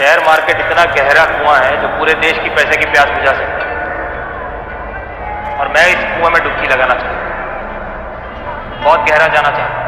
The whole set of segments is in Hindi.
शेयर मार्केट इतना गहरा कुआं है जो पूरे देश की पैसे की प्यास बुझा सकता है, और मैं इस कुआं में डुबकी लगाना चाहता हूं, बहुत गहरा जाना चाहता हूं।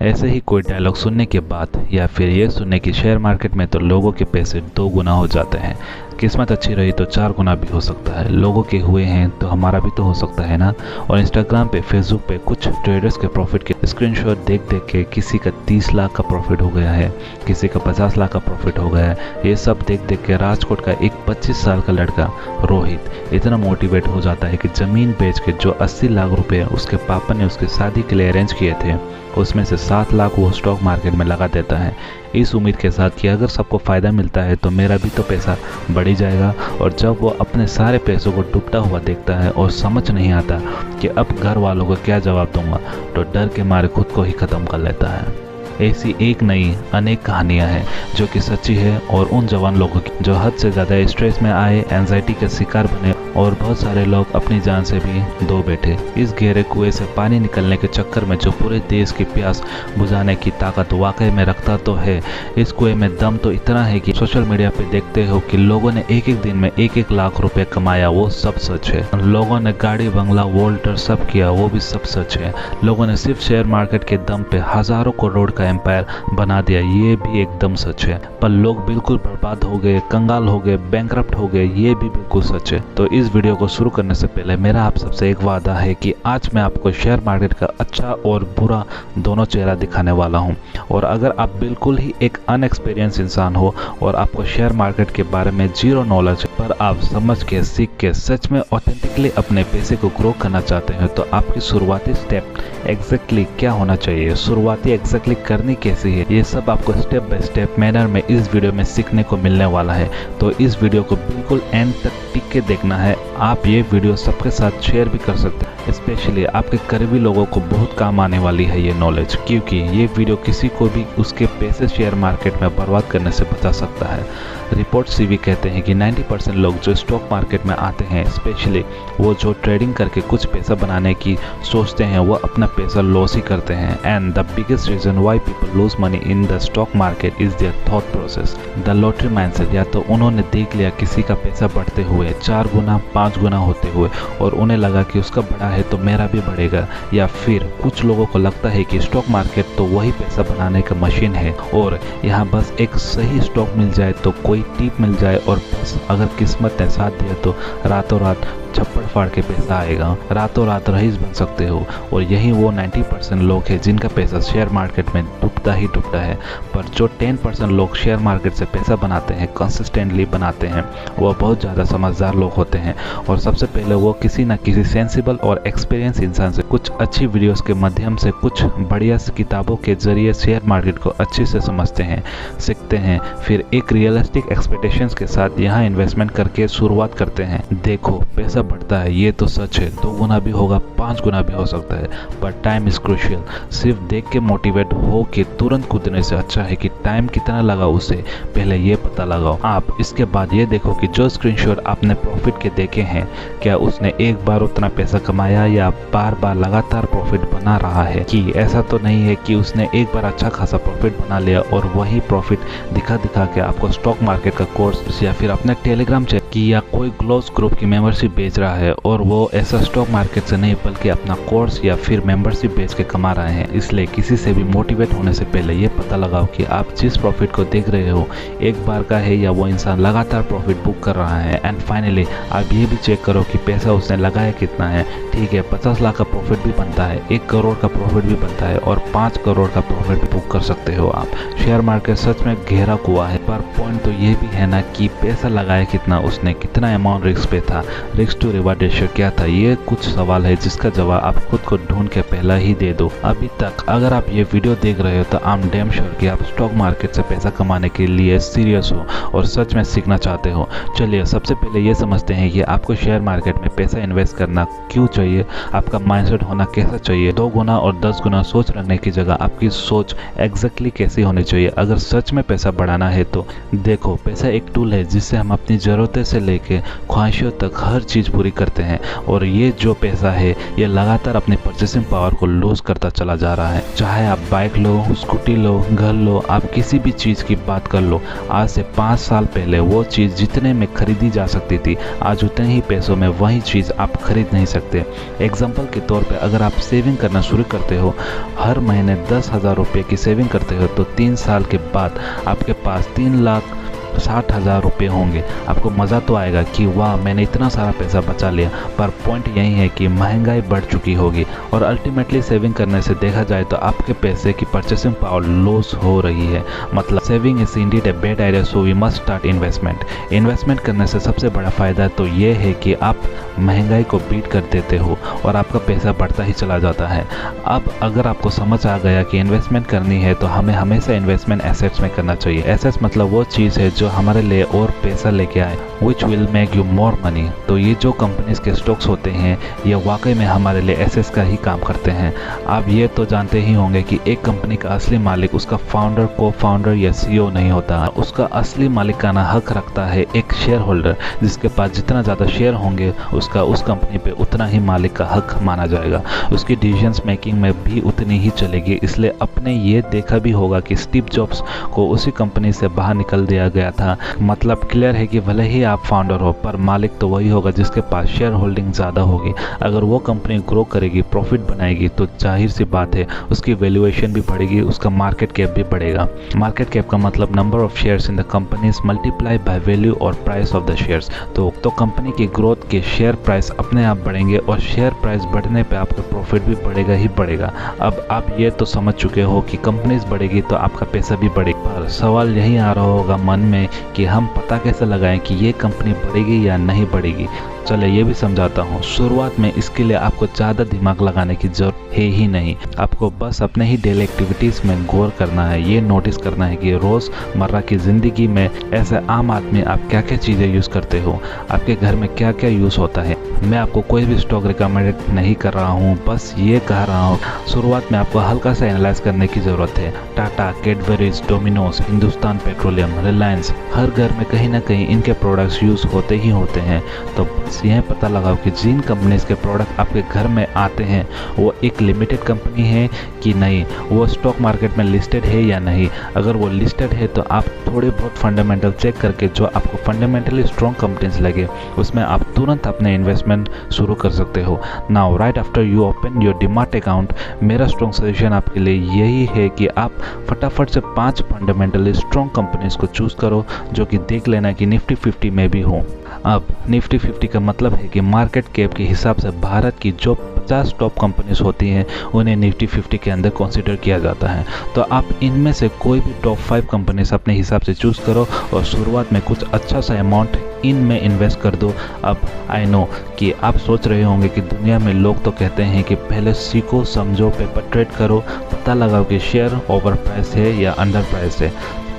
ऐसे ही कोई डायलॉग सुनने के बाद या फिर ये सुनने की शेयर मार्केट में तो लोगों के पैसे 2 गुना हो जाते हैं, किस्मत अच्छी रही तो 4 गुना भी हो सकता है। लोगों के हुए हैं तो हमारा भी तो हो सकता है ना। और इंस्टाग्राम पे, फेसबुक पे कुछ ट्रेडर्स के प्रॉफिट के स्क्रीनशॉट देख देख के किसी का 30 लाख का प्रॉफिट हो गया है, किसी का 50 लाख का प्रॉफिट हो गया है। ये सब देख देख के राजकोट का एक 25 साल का लड़का रोहित इतना मोटिवेट हो जाता है कि ज़मीन बेच के जो 80 लाख रुपए उसके पापा ने उसकी शादी के लिए अरेंज किए थे, उसमें से 7 लाख वो स्टॉक मार्केट में लगा देता है, इस उम्मीद के साथ कि अगर सबको फ़ायदा मिलता है तो मेरा भी तो पैसा बढ़ ही जाएगा। और जब वो अपने सारे पैसों को डूबता हुआ देखता है और समझ नहीं आता कि अब घर वालों को क्या जवाब दूंगा, तो डर के मारे खुद को ही ख़त्म कर लेता है। ऐसी एक नहीं अनेक कहानियां हैं जो कि सच्ची है, और उन जवान लोगों की जो हद से ज़्यादा स्ट्रेस में आए, एंजाइटी के शिकार बने, और बहुत सारे लोग अपनी जान से भी दो बैठे। इस गहरे कुएं से पानी निकलने के चक्कर में जो पूरे देश की प्यास बुझाने की ताकत वाकई में रखता तो है। इस कुएं में दम तो इतना है कि सोशल मीडिया पे देखते हो कि लोगों ने एक एक दिन में 1-1 लाख रुपए कमाया, वो सब सच है। लोगों ने गाड़ी बंगला वोल्टर सब किया, वो भी सब सच है। लोगों ने सिर्फ शेयर मार्केट के दम पे हजारों करोड़ का एम्पायर बना दिया, ये भी एकदम सच है। पर लोग बिल्कुल बर्बाद हो गए, कंगाल हो गए, बैंकरप्ट हो गए, ये भी बिल्कुल सच है। तो इस वीडियो को शुरू करने से पहले मेरा आप सबसे एक वादा है कि आज मैं आपको शेयर मार्केट का अच्छा और बुरा दोनों चेहरा दिखाने वाला हूं। और अगर आप बिल्कुल ही एक अनएक्सपीरियंस इंसान हो और आपको शेयर मार्केट के बारे में जीरो नॉलेज है, पर आप समझ के, सीख के, सच में ऑथेंटिकली अपने पैसे को ग्रो करना चाहते हैं, तो आपकी शुरुआती स्टेप एग्जैक्टली क्या होना चाहिए, शुरुआती एग्जैक्टली करनी कैसी है, ये सब आपको स्टेप बाय स्टेप मैनर में इस वीडियो में सीखने को मिलने वाला है। तो इस वीडियो को बिल्कुल एंड तक टिक के देखना है। आप ये वीडियो सबके साथ शेयर भी कर सकते हैं, स्पेशली आपके करीबी लोगों को बहुत काम आने वाली है ये नॉलेज, क्योंकि ये वीडियो किसी को भी उसके पैसे शेयर मार्केट में बर्बाद करने से बचा सकता है। रिपोर्ट्स भी कहते हैं कि 90% लोग जो स्टॉक मार्केट में आते हैं, स्पेशली वो जो ट्रेडिंग करके कुछ पैसा बनाने की सोचते हैं, वो अपना पैसा लॉस ही करते हैं। And the biggest reason why people lose money in the stock market is their thought process, the lottery mindset. या तो उन्होंने देख लिया किसी का पैसा बढ़ते हुए 4 गुना 5 गुना होते हुए, और उन्हें लगा कि उसका बढ़ा है तो मेरा भी बढ़ेगा। या फिर कुछ लोगों को लगता है कि स्टॉक मार्केट तो वही पैसा बनाने का मशीन है, और यहाँ बस एक सही स्टॉक मिल जाए तो कोई टिप मिल जाए, और बस अगर किस्मत ने साथ दिया तो रातों रात छप्पड़ फाड़ के पैसा आएगा, रातों रात रईस बन सकते हो। और यही वो 90% लोग हैं जिनका पैसा शेयर मार्केट में डूबता ही डूबता है। पर जो 10% लोग शेयर मार्केट से पैसा बनाते हैं, कंसिस्टेंटली बनाते हैं, वो बहुत ज़्यादा समझदार लोग होते हैं। और सबसे पहले वो किसी न किसी सेंसिबल और एक्सपीरियंस इंसान से कुछ अच्छी वीडियोस के माध्यम से, कुछ बढ़िया किताबों के जरिए शेयर मार्केट को अच्छे से समझते हैं, सीखते हैं, फिर एक रियलिस्टिक एक्सपेक्टेशंस के साथ यहाँ इन्वेस्टमेंट करके शुरुआत करते हैं। देखो, पैसा बढ़ता है ये तो सच है, 2 गुना भी होगा, 5 गुना भी हो सकता है, पर टाइम इज क्रूशियल। सिर्फ देख के मोटिवेट हो के तुरंत कूदने से अच्छा है कि टाइम कितना लगा उसे पहले ये पता लगाओ। आप इसके बाद ये देखो कि जो स्क्रीनशॉट आपने प्रॉफिट के देखे हैं, क्या उसने एक बार उतना पैसा कमाया या बार बार लगातार प्रॉफिट बना रहा है। कि ऐसा तो नहीं है कि उसने एक बार अच्छा खासा प्रॉफिट बना लिया और वही प्रॉफिट दिखा दिखा के आपको स्टॉक मार्केट का कोर्स या फिर अपने टेलीग्राम चैनल की या कोई क्लोज ग्रुप की मेंबरशिप बेच रहा है, और वो ऐसा स्टॉक मार्केट से नहीं बल्कि अपना कोर्स या फिर मेंबरशिप बेच के कमा रहे हैं। इसलिए किसी से भी मोटिवेट होने से पहले ये पता लगाओ कि आप जिस प्रॉफिट को देख रहे हो एक बार का है या वो इंसान लगातार प्रॉफिट बुक कर रहा है। एंड फाइनली आप ये भी चेक करो कि पैसा उसने लगाया कितना है। ठीक है, 50 लाख का प्रॉफिट भी बनता है, 1 करोड़ का प्रॉफिट भी बनता है, और 5 करोड़ का प्रॉफिट भी बुक कर सकते हो आप। शेयर मार्केट सच में गहरा कुआं है, पर पॉइंट तो ये भी है ना कि पैसा लगाया कितना उसने, कितना अमाउंट रिस्क पे था, रिस्क टू रिवार्ड रेशियो क्या था। ये कुछ सवाल है जिसका जवाब आप खुद को ढूंढ के पहला ही दे दो। अभी तक अगर आप ये वीडियो देख रहे हो तो आई एम डैम श्योर कि आप स्टॉक मार्केट से पैसा कमाने के लिए सीरियस हो और सच में सीखना चाहते हो। चलिए, सबसे पहले पहले ये समझते हैं कि आपको शेयर मार्केट में पैसा इन्वेस्ट करना क्यों चाहिए, आपका माइंडसेट होना कैसा चाहिए। 2 गुना और 10 गुना सोच रखने की जगह आपकी सोच एग्जैक्टली कैसी होनी चाहिए। अगर सच में पैसा बढ़ाना है तो देखो, पैसा एक टूल है जिससे हम अपनी ज़रूरतें से लेके ख्वाहिशों तक हर चीज़ पूरी करते हैं, और ये जो पैसा है ये लगातार अपनी परचेसिंग पावर को लूज करता चला जा रहा है। चाहे आप बाइक लो, स्कूटी लो, घर लो, आप किसी भी चीज़ की बात कर लो, आज से 5 साल पहले वो चीज़ जितने में खरीदी जा सकती थी, आज उतने ही पैसों में वही चीज़ आप खरीद नहीं सकते। एग्जाम्पल के तौर पे अगर आप सेविंग करना शुरू करते हो, हर महीने 10,000 रुपये की सेविंग करते हो, तो 3 साल के बाद आपके पास 3,60,000 रुपये होंगे। आपको मज़ा तो आएगा कि वाह मैंने इतना सारा पैसा बचा लिया, पर पॉइंट यही है कि महंगाई बढ़ चुकी होगी और अल्टीमेटली सेविंग करने से देखा जाए तो आपके पैसे की परचेसिंग पावर लॉस हो रही है। मतलब saving is indeed a bad idea, so we must start investment. Investment करने से सबसे बड़ा फ़ायदा तो ये है कि आप महंगाई को बीट कर देते हो और आपका पैसा बढ़ता ही चला जाता है। अब अगर आपको समझ आ गया कि इन्वेस्टमेंट करनी है तो हमें हमेशा इन्वेस्टमेंट एसेट्स में करना चाहिए। एसेट्स मतलब वो चीज़ है जो हमारे लिए और पैसा लेके आए, which will make you more money. तो ये जो कंपनीज के स्टॉक्स होते हैं ये वाकई में हमारे लिए एसेट्स का ही काम करते हैं। आप ये तो जानते ही होंगे कि एक कंपनी का असली मालिक उसका फाउंडर, को फाउंडर या सीईओ नहीं होता। उसका असली मालिकाना हक रखता है एक शेयर होल्डर, जिसके पास जितना ज़्यादा शेयर होंगे उसका उस कंपनी पे उतना ही मालिक का हक माना जाएगा। उसकी डिसीजंस मेकिंग में भी उतनी ही चलेगी। इसलिए आपने ये देखा भी होगा कि स्टीव जॉब्स को उसी कंपनी से बाहर निकल दिया गया था। मतलब क्लियर है कि भले ही आप फाउंडर हो पर मालिक तो वही होगा जिसके पास शेयर होल्डिंग ज़्यादा होगी। अगर वो कंपनी ग्रो करेगी, प्रॉफिट बनाएगी, तो जाहिर सी बात है उसकी वैल्यूएशन भी बढ़ेगी, उसका मार्केट कैप भी बढ़ेगा। मार्केट कैप का मतलब number of shares in the companies multiply by value और प्राइस ऑफ द शेयर्स। तो कंपनी की ग्रोथ के शेयर प्राइस अपने आप बढ़ेंगे और शेयर प्राइस बढ़ने पे आपका प्रॉफिट भी बढ़ेगा ही बढ़ेगा। अब आप ये तो समझ चुके हो कि कंपनीज बढ़ेगी तो आपका पैसा भी बढ़ेगा। पर सवाल यही आ रहा होगा मन में कि हम पता कैसे लगाएं कि ये कंपनी बढ़ेगी या नहीं बढ़ेगी। चले ये भी समझाता हूँ। शुरुआत में इसके लिए आपको ज़्यादा दिमाग लगाने की जरूरत है ही नहीं। आपको बस अपने ही डेली एक्टिविटीज़ में गौर करना है। ये नोटिस करना है कि रोज़मर्रा की ज़िंदगी में ऐसे आम आदमी आप क्या क्या चीज़ें यूज़ करते हो, आपके घर में क्या क्या यूज़ होता है। मैं आपको कोई भी स्टॉक रिकमेंड नहीं कर रहा हूँ, बस ये कह रहा हूँ शुरुआत में आपको हल्का सा एनालाइज करने की ज़रूरत है। Tata, Cadburys, Dominos, Hindustan petroleum, Reliance, हर घर में कहीं ना कहीं इनके प्रोडक्ट्स यूज़ होते ही होते हैं। तो बस यह पता लगाओ कि जिन कंपनीज के प्रोडक्ट आपके घर में आते हैं वो एक लिमिटेड कंपनी है कि नहीं, वो स्टॉक मार्केट में लिस्टेड है या नहीं। अगर वो लिस्टेड है तो आप थोड़े बहुत फंडामेंटल चेक करके जो आपको फंडामेंटली स्ट्रॉन्ग कंपनीज लगे उसमें आप तुरंत अपने इन्वेस्टमेंट शुरू कर सकते हो। Now right after you open your demat account, मेरा स्ट्रॉन्ग सजेशन आपके लिए यही है कि आप फटाफट से 5 फंडामेंटली स्ट्रॉन्ग कंपनीज को चूज़ करो जो कि देख लेना कि निफ्टी 50 में भी हो। अब निफ्टी 50 का मतलब है कि मार्केट कैप के हिसाब से भारत की जो 50 टॉप कंपनीज होती हैं उन्हें निफ्टी 50 के अंदर कंसीडर किया जाता है। तो आप इनमें से कोई भी टॉप 5 कंपनीज अपने हिसाब से चूज़ करो और शुरुआत में कुछ अच्छा सा अमाउंट इनमें इन्वेस्ट कर दो। अब आई नो कि आप सोच रहे होंगे कि दुनिया में लोग तो कहते हैं कि पहले सीखो, समझो, पेपर ट्रेड करो, पता लगाओ कि शेयर ओवर प्राइस है या अंडर प्राइस है,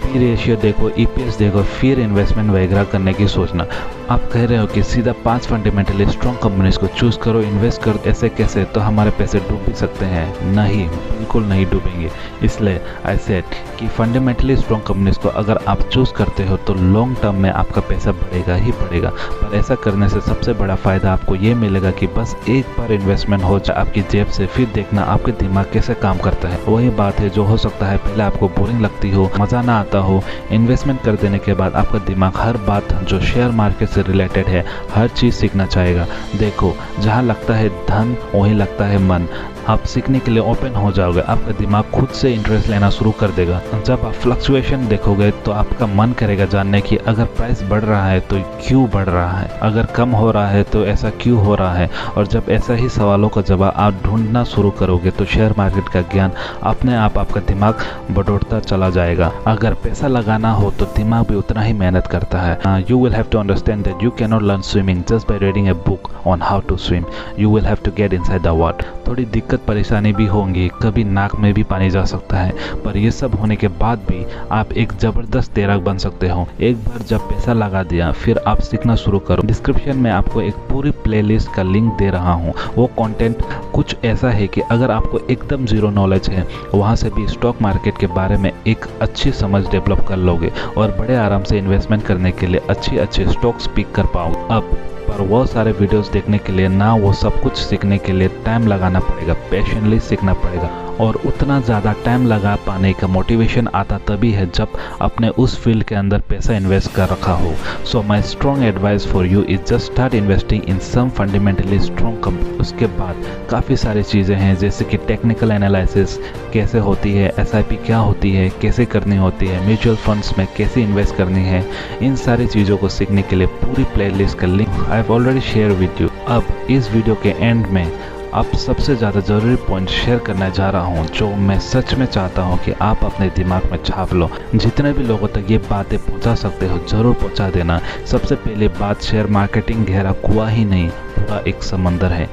पी रेशियो देखो, ईपीएस देखो, फिर इन्वेस्टमेंट वगैरह करने की सोचना। आप कह रहे हो कि सीधा 5 फंडामेंटली स्ट्रॉन्ग कंपनीज को चूज़ करो, इन्वेस्ट करो, ऐसे कैसे, तो हमारे पैसे डूब भी सकते हैं। नहीं, बिल्कुल नहीं डूबेंगे। इसलिए आई सेड कि फंडामेंटली स्ट्रॉन्ग कंपनीज को अगर आप चूज़ करते हो तो लॉन्ग टर्म में आपका पैसा बढ़ेगा ही बढ़ेगा। पर ऐसा करने से सबसे बड़ा फ़ायदा आपको ये मिलेगा कि बस एक बार इन्वेस्टमेंट हो जाए आपकी जेब से, फिर देखना आपके दिमाग कैसे काम करता है। वही बात है जो हो सकता है पहले आपको बोरिंग लगती हो, मज़ा ना आता हो, इन्वेस्टमेंट कर देने के बाद आपका दिमाग हर बात जो शेयर मार्केट से रिलेटेड है हर चीज़ सीखना चाहेगा। देखो, जहाँ लगता है धन वहीं लगता है मन। आप सीखने के लिए ओपन हो जाओगे, आपका दिमाग खुद से इंटरेस्ट लेना शुरू कर देगा। जब आप फ्लक्चुएशन देखोगे तो आपका मन करेगा जानने की अगर प्राइस बढ़ रहा है तो क्यों बढ़ रहा है, अगर कम हो रहा है तो ऐसा क्यों हो रहा है। और जब ऐसा ही सवालों का जवाब आप ढूंढना शुरू करोगे तो शेयर मार्केट का ज्ञान अपने आप आपका दिमाग बढ़ोतरता चला जाएगा। अगर पैसा लगाना हो तो दिमाग भी उतना ही मेहनत करता है। You will have to understand that you can not learn swimming just by reading a book on how to swim. You will have to get inside the water. थोड़ी दिक्कत दिक्कत परेशानी भी होंगी, कभी नाक में भी पानी जा सकता है, पर ये सब होने के बाद भी आप एक ज़बरदस्त तैराक बन सकते हो। एक बार जब पैसा लगा दिया फिर आप सीखना शुरू करो। डिस्क्रिप्शन में आपको एक पूरी प्लेलिस्ट का लिंक दे रहा हूँ। वो कंटेंट कुछ ऐसा है कि अगर आपको एकदम ज़ीरो नॉलेज है, वहाँ से भी स्टॉक मार्केट के बारे में एक अच्छी समझ डेवलप कर लोगे और बड़े आराम से इन्वेस्टमेंट करने के लिए अच्छे स्टॉक्स पिक कर पाओगे। अब पर वो सारे वीडियोस देखने के लिए ना वो सब कुछ सीखने के लिए टाइम लगाना पड़ेगा, पेशेंटली सीखना पड़ेगा, और उतना ज़्यादा टाइम लगा पाने का मोटिवेशन आता तभी है जब आपने उस फील्ड के अंदर पैसा इन्वेस्ट कर रखा हो। So my strong advice for you is just start investing in some fundamentally strong company. उसके बाद काफ़ी सारी चीज़ें हैं जैसे कि टेक्निकल एनालिसिस कैसे होती है, SIP क्या होती है, कैसे करनी होती है, म्यूचुअल फंड्स में कैसे इन्वेस्ट करनी है। इन सारी चीज़ों को सीखने के लिए पूरी प्लेलिस्ट का link I have already share with you. अब इस वीडियो के एंड में अब सबसे ज़्यादा ज़रूरी पॉइंट शेयर करने जा रहा हूँ जो मैं सच में चाहता हूँ कि आप अपने दिमाग में छाप लो। जितने भी लोगों तक ये बातें पहुँचा सकते हो ज़रूर पहुँचा देना। सबसे पहले बात, शेयर मार्केटिंग गहरा कुआं ही नहीं, पूरा एक समंदर है।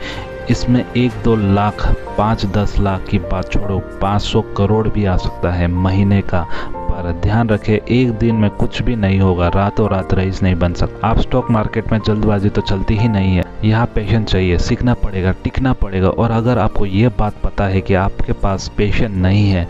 इसमें 1-2 लाख 5-10 लाख की बात छोड़ो, 500 करोड़ भी आ सकता है महीने का। पर ध्यान रखें, एक दिन में कुछ भी नहीं होगा, रातों रात रईस नहीं बन सकता। आप स्टॉक मार्केट में जल्दबाजी तो चलती ही नहीं है, यहाँ पेशेंस चाहिए, सीखना पड़ेगा, टिकना पड़ेगा। और अगर आपको ये बात पता है कि आपके पास पेशेंस नहीं है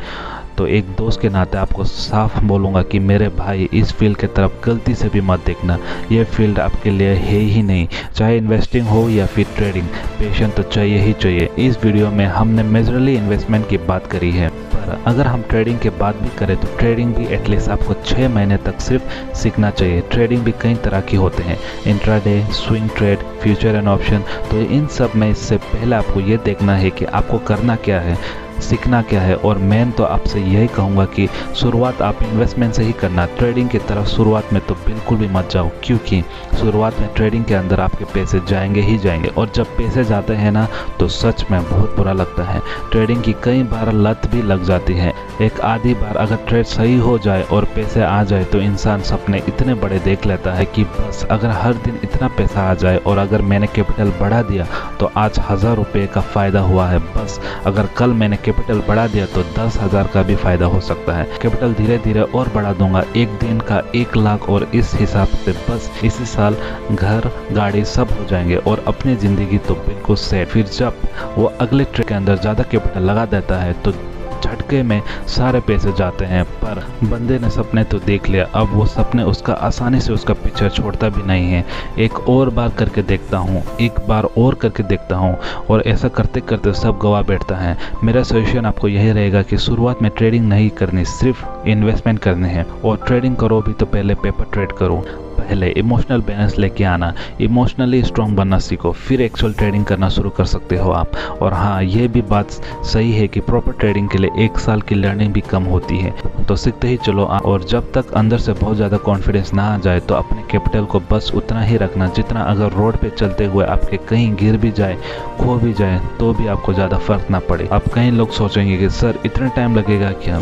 तो एक दोस्त के नाते आपको साफ बोलूँगा कि मेरे भाई इस फील्ड की तरफ गलती से भी मत देखना। ये फील्ड आपके लिए है ही नहीं, चाहे इन्वेस्टिंग हो या फिर ट्रेडिंग, पेशेंस तो चाहिए ही चाहिए। इस वीडियो में हमने मेजरली इन्वेस्टमेंट की बात करी है, पर अगर हम ट्रेडिंग के बात भी करें तो ट्रेडिंग भी एटलीस्ट आपको 6 महीने तक सिर्फ सीखना चाहिए। ट्रेडिंग भी कई तरह की होते हैं, intraday, swing trade, future and option. तो इन सब में इससे पहले आपको ये देखना है कि आपको करना क्या है, सीखना क्या है। और मैं तो आपसे यही कहूँगा कि शुरुआत आप इन्वेस्टमेंट से ही करना। ट्रेडिंग की तरफ शुरुआत में तो बिल्कुल भी मत जाओ, क्योंकि शुरुआत में ट्रेडिंग के अंदर आपके पैसे जाएंगे ही जाएंगे, और जब पैसे जाते हैं ना तो सच में बहुत बुरा लगता है। ट्रेडिंग की कई बार लत भी लग जाती है। एक आधी बार अगर ट्रेड सही हो जाए और पैसे आ जाए तो इंसान सपने इतने बड़े देख लेता है कि बस अगर हर दिन इतना पैसा आ जाए, और अगर मैंने कैपिटल बढ़ा दिया तो आज 1000 रुपये का फ़ायदा हुआ है, बस अगर कल मैंने कैपिटल बढ़ा दिया तो 10,000 का भी फायदा हो सकता है। कैपिटल धीरे धीरे और बढ़ा दूंगा, एक दिन का 1 लाख, और इस हिसाब से बस इसी साल घर गाड़ी सब हो जाएंगे और अपनी ज़िंदगी तो बिल्कुल सेट। फिर जब वो अगले ट्रेड के अंदर ज़्यादा कैपिटल लगा देता है तो झटके में सारे पैसे जाते हैं। पर बंदे ने सपने तो देख लिया, अब वो सपने उसका आसानी से उसका पीछे छोड़ता भी नहीं है। एक और बार करके देखता हूँ, एक बार और करके देखता हूँ, और ऐसा करते करते सब गवा बैठता है। मेरा सजेशन आपको यही रहेगा कि शुरुआत में ट्रेडिंग नहीं करनी, सिर्फ इन्वेस्टमेंट करने हैं। और ट्रेडिंग करो भी तो पहले पेपर ट्रेड करो, पहले इमोशनल बैलेंस लेके आना, इमोशनली स्ट्रॉन्ग बनना सीखो, फिर एक्चुअल ट्रेडिंग करना शुरू कर सकते हो आप। और हाँ, ये भी बात सही है कि प्रॉपर ट्रेडिंग के लिए 1 साल की लर्निंग भी कम होती है, तो सीखते ही चलो। और जब तक अंदर से बहुत ज़्यादा कॉन्फिडेंस ना आ जाए तो अपने कैपिटल को बस उतना ही रखना जितना अगर रोड पे चलते हुए आपके कहीं गिर भी जाए, खो भी जाए, तो भी आपको ज़्यादा फर्क ना पड़े। अब कई लोग सोचेंगे कि सर इतना टाइम लगेगा क्या?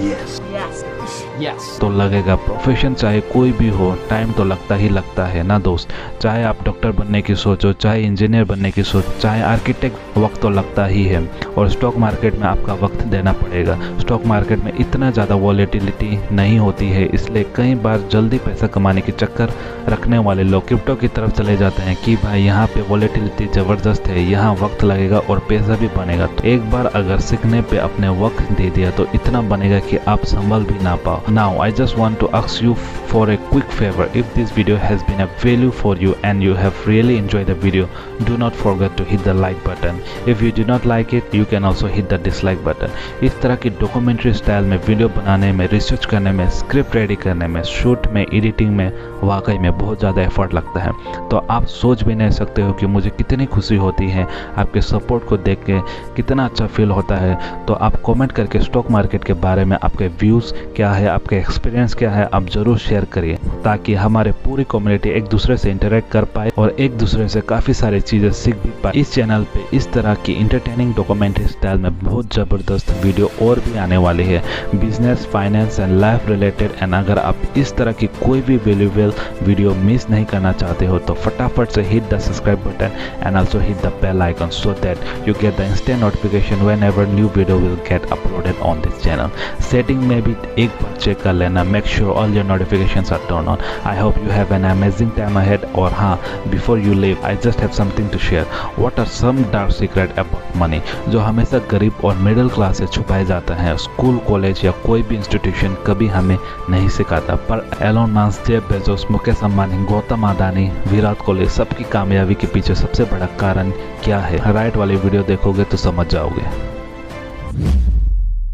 तो लगेगा। प्रोफेशन चाहे कोई भी हो, टाइम तो लगता ही लगता है ना दोस्त। चाहे आप डॉक्टर बनने की सोचो, चाहे इंजीनियर बनने की सोच, चाहे आर्किटेक्ट, वक्त तो लगता ही है। और स्टॉक मार्केट में आपका वक्त देना पड़ेगा। स्टॉक मार्केट में इतना ज़्यादा वॉलेटिलिटी नहीं होती है, इसलिए कई बार जल्दी पैसा कमाने के चक्कर रखने वाले लोग क्रिप्टो की तरफ चले जाते हैं कि भाई यहाँ पे वॉलेटिलिटी ज़बरदस्त है, यहाँ वक्त लगेगा और पैसा भी बनेगा। तो एक बार अगर सीखने पे अपने वक्त दे दिया तो इतना बनेगा कि आप संभल भी ना पाओ। Now I just want to ask you for a quick favor. If this video has been a value for you and you have really enjoyed the video, do not forget to hit the like button. If you do not like it, you can also hit the dislike button. इस तरह की डॉक्यूमेंट्री स्टाइल में वीडियो बनाने में, रिसर्च करने में, स्क्रिप्ट रेडी करने में, शूट में, एडिटिंग में वाकई में बहुत ज़्यादा एफर्ट लगता है। तो आप सोच भी नहीं सकते हो कि मुझे कितनी खुशी होती है आपके सपोर्ट को देख के, कितना अच्छा फील होता है। तो आप कमेंट करके स्टॉक मार्केट के बारे में आपके व्यूज़ क्या है, आपका एक्सपीरियंस क्या है आप जरूर शेयर करिए, ताकि हमारे पूरी कम्युनिटी एक दूसरे से इंटरेक्ट कर पाए और एक दूसरे से काफ़ी सारी चीज़ें सीख भी पाए। इस चैनल पे इस तरह की इंटरटेनिंग डॉक्यूमेंट्री स्टाइल में बहुत ज़बरदस्त वीडियो और भी आने वाली है, business, finance and life related. And अगर आप इस तरह की कोई भी वैल्यूएबल वीडियो मिस नहीं करना चाहते हो तो फटाफट से hit the subscribe button and also hit the bell icon so that you get the instant notification whenever new video will get uploaded on this channel. Setting में भी एक बार चेक कर लेना, make sure all your notifications are turn on. I hope you have an amazing time ahead. और हाँ, before you leave I just have something to share. What are some dark secret about money जो हमेशा गरीब और मिडिल क्लास से छुपाए जाता है, स्कूल, कॉलेज या कोई भी इंस्टीट्यूशन कभी हमें नहीं सिखाता। पर Elon Musk, Jeff Bezos, Mukesh Ambani, Gautam Adani, Virat Kohli, सबकी कामयाबी के पीछे सबसे बड़ा कारण क्या है? राइट वाली वीडियो देखोगे तो समझ जाओगे।